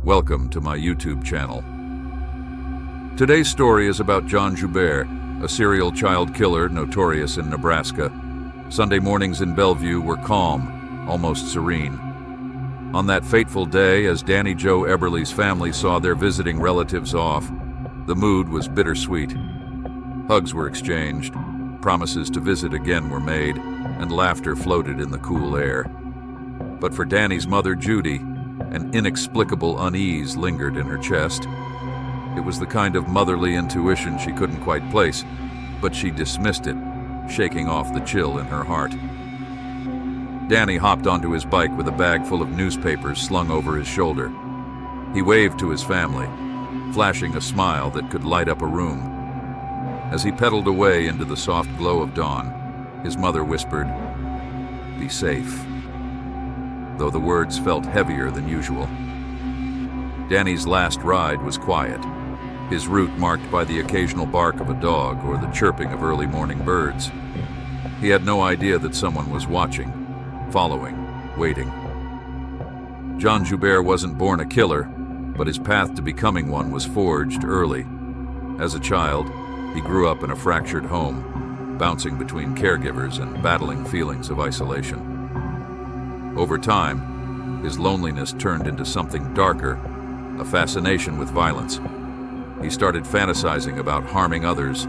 Welcome to my YouTube channel. Today's story is about John Joubert, a serial child killer notorious in Nebraska. Sunday mornings in Bellevue were calm, almost serene. On that fateful day, as Danny Joe Eberle's family saw their visiting relatives off, the mood was bittersweet. Hugs were exchanged, promises to visit again were made, and laughter floated in the cool air. But for Danny's mother, Judy, an inexplicable unease lingered in her chest. It was the kind of motherly intuition she couldn't quite place, but she dismissed it, shaking off the chill in her heart. Danny hopped onto his bike with a bag full of newspapers slung over his shoulder. He waved to his family, flashing a smile that could light up a room. As he pedaled away into the soft glow of dawn, his mother whispered, "Be safe," though the words felt heavier than usual. Danny's last ride was quiet, his route marked by the occasional bark of a dog or the chirping of early morning birds. He had no idea that someone was watching, following, waiting. John Joubert wasn't born a killer, but his path to becoming one was forged early. As a child, he grew up in a fractured home, bouncing between caregivers and battling feelings of isolation. Over time, his loneliness turned into something darker, a fascination with violence. He started fantasizing about harming others,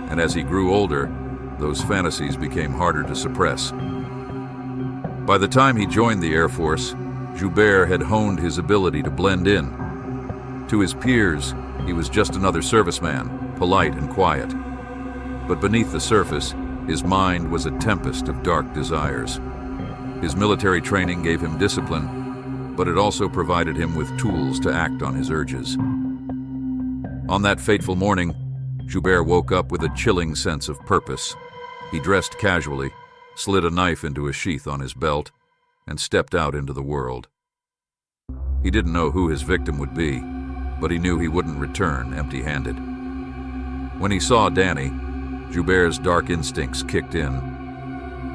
and as he grew older, those fantasies became harder to suppress. By the time he joined the Air Force, Joubert had honed his ability to blend in. To his peers, he was just another serviceman, polite and quiet. But beneath the surface, his mind was a tempest of dark desires. His military training gave him discipline, but it also provided him with tools to act on his urges. On that fateful morning, Joubert woke up with a chilling sense of purpose. He dressed casually, slid a knife into a sheath on his belt, and stepped out into the world. He didn't know who his victim would be, but he knew he wouldn't return empty-handed. When he saw Danny, Joubert's dark instincts kicked in.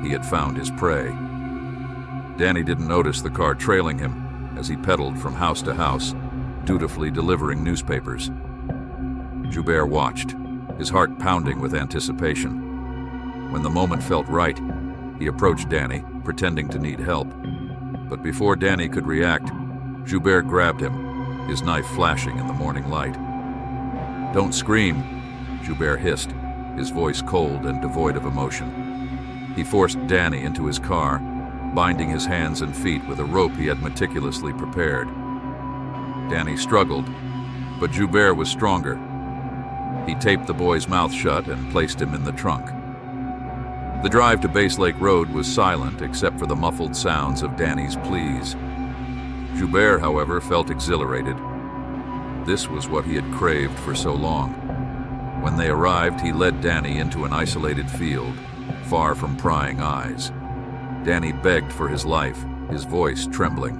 He had found his prey. Danny didn't notice the car trailing him as he pedaled from house to house, dutifully delivering newspapers. Joubert watched, his heart pounding with anticipation. When the moment felt right, he approached Danny, pretending to need help. But before Danny could react, Joubert grabbed him, his knife flashing in the morning light. "Don't scream," Joubert hissed, his voice cold and devoid of emotion. He forced Danny into his car, binding his hands and feet with a rope he had meticulously prepared. Danny struggled, but Joubert was stronger. He taped the boy's mouth shut and placed him in the trunk. The drive to Base Lake Road was silent except for the muffled sounds of Danny's pleas. Joubert, however, felt exhilarated. This was what he had craved for so long. When they arrived, he led Danny into an isolated field, far from prying eyes. Danny begged for his life, his voice trembling.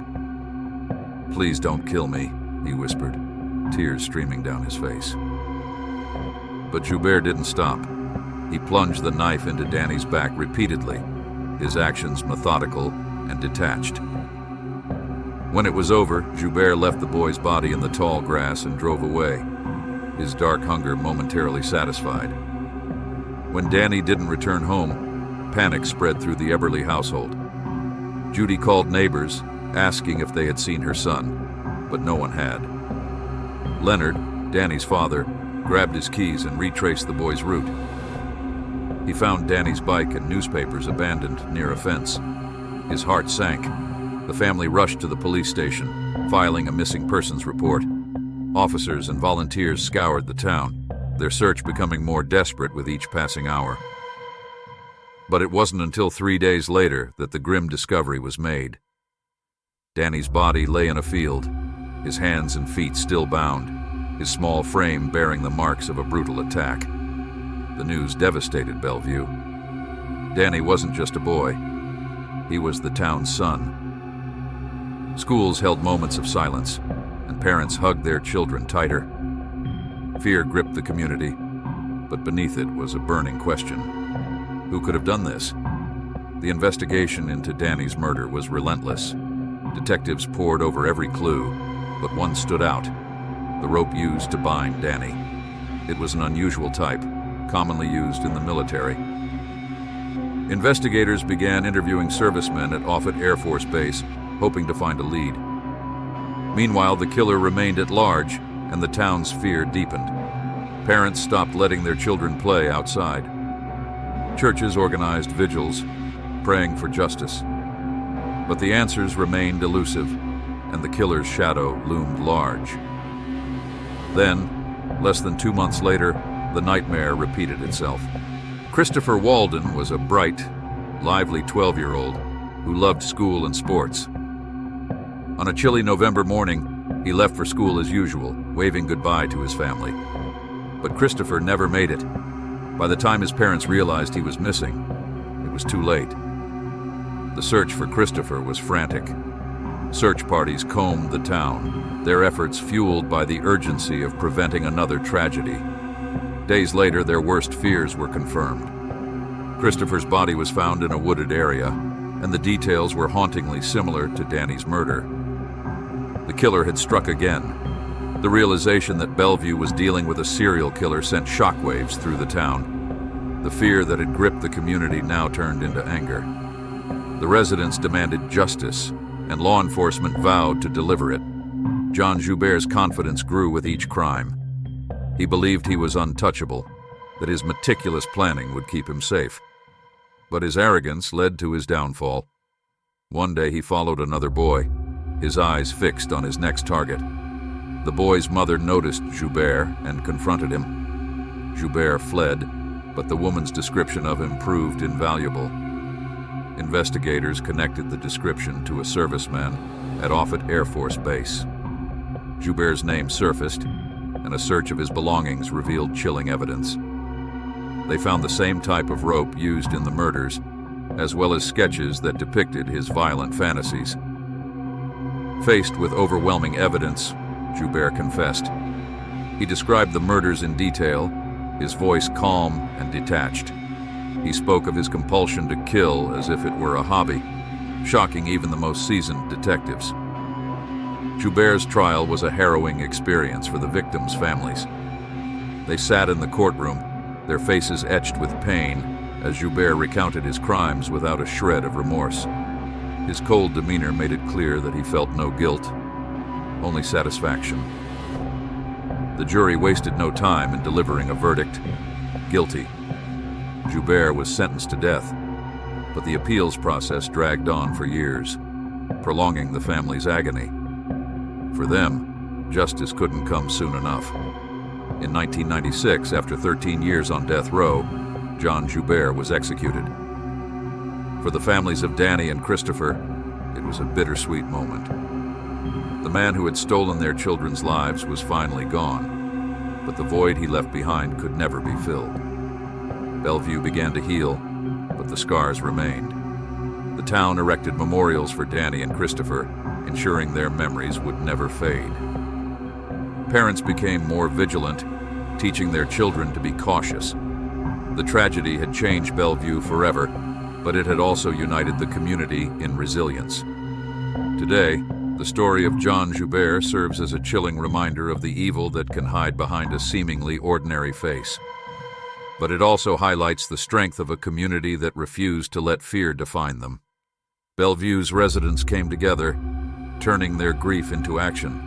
"Please don't kill me," he whispered, tears streaming down his face. But Joubert didn't stop. He plunged the knife into Danny's back repeatedly, his actions methodical and detached. When it was over, Joubert left the boy's body in the tall grass and drove away, his dark hunger momentarily satisfied. When Danny didn't return home, panic spread through the Eberle household. Judy called neighbors, asking if they had seen her son, but no one had. Leonard, Danny's father, grabbed his keys and retraced the boy's route. He found Danny's bike and newspapers abandoned near a fence. His heart sank. The family rushed to the police station, filing a missing persons report. Officers and volunteers scoured the town, their search becoming more desperate with each passing hour. But it wasn't until 3 days later that the grim discovery was made. Danny's body lay in a field, his hands and feet still bound, his small frame bearing the marks of a brutal attack. The news devastated Bellevue. Danny wasn't just a boy. He was the town's son. Schools held moments of silence, and parents hugged their children tighter. Fear gripped the community, but beneath it was a burning question. Who could have done this? The investigation into Danny's murder was relentless. Detectives pored over every clue, but one stood out: the rope used to bind Danny. It was an unusual type, commonly used in the military. Investigators began interviewing servicemen at Offutt Air Force Base, hoping to find a lead. Meanwhile, the killer remained at large, and the town's fear deepened. Parents stopped letting their children play outside. Churches organized vigils, praying for justice. But the answers remained elusive, and the killer's shadow loomed large. Then, less than 2 months later, the nightmare repeated itself. Christopher Walden was a bright, lively 12-year-old who loved school and sports. On a chilly November morning, he left for school as usual, waving goodbye to his family. But Christopher never made it. By the time his parents realized he was missing, it was too late. The search for Christopher was frantic. Search parties combed the town, their efforts fueled by the urgency of preventing another tragedy. Days later, their worst fears were confirmed. Christopher's body was found in a wooded area, and the details were hauntingly similar to Danny's murder. The killer had struck again. The realization that Bellevue was dealing with a serial killer sent shockwaves through the town. The fear that had gripped the community now turned into anger. The residents demanded justice, and law enforcement vowed to deliver it. John Joubert's confidence grew with each crime. He believed he was untouchable, that his meticulous planning would keep him safe. But his arrogance led to his downfall. One day he followed another boy, his eyes fixed on his next target. The boy's mother noticed Joubert and confronted him. Joubert fled, but the woman's description of him proved invaluable. Investigators connected the description to a serviceman at Offutt Air Force Base. Joubert's name surfaced, and a search of his belongings revealed chilling evidence. They found the same type of rope used in the murders, as well as sketches that depicted his violent fantasies. Faced with overwhelming evidence, Joubert confessed. He described the murders in detail, his voice calm and detached. He spoke of his compulsion to kill as if it were a hobby, shocking even the most seasoned detectives. Joubert's trial was a harrowing experience for the victims' families. They sat in the courtroom, their faces etched with pain, as Joubert recounted his crimes without a shred of remorse. His cold demeanor made it clear that he felt no guilt, only satisfaction. The jury wasted no time in delivering a verdict: guilty. Joubert was sentenced to death, but the appeals process dragged on for years, prolonging the family's agony. For them, justice couldn't come soon enough. In 1996, after 13 years on death row, John Joubert was executed. For the families of Danny and Christopher, it was a bittersweet moment. The man who had stolen their children's lives was finally gone, but the void he left behind could never be filled. Bellevue began to heal, but the scars remained. The town erected memorials for Danny and Christopher, ensuring their memories would never fade. Parents became more vigilant, teaching their children to be cautious. The tragedy had changed Bellevue forever, but it had also united the community in resilience. Today, the story of John Joubert serves as a chilling reminder of the evil that can hide behind a seemingly ordinary face. But it also highlights the strength of a community that refused to let fear define them. Bellevue's residents came together, turning their grief into action,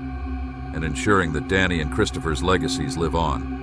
and ensuring that Danny and Christopher's legacies live on.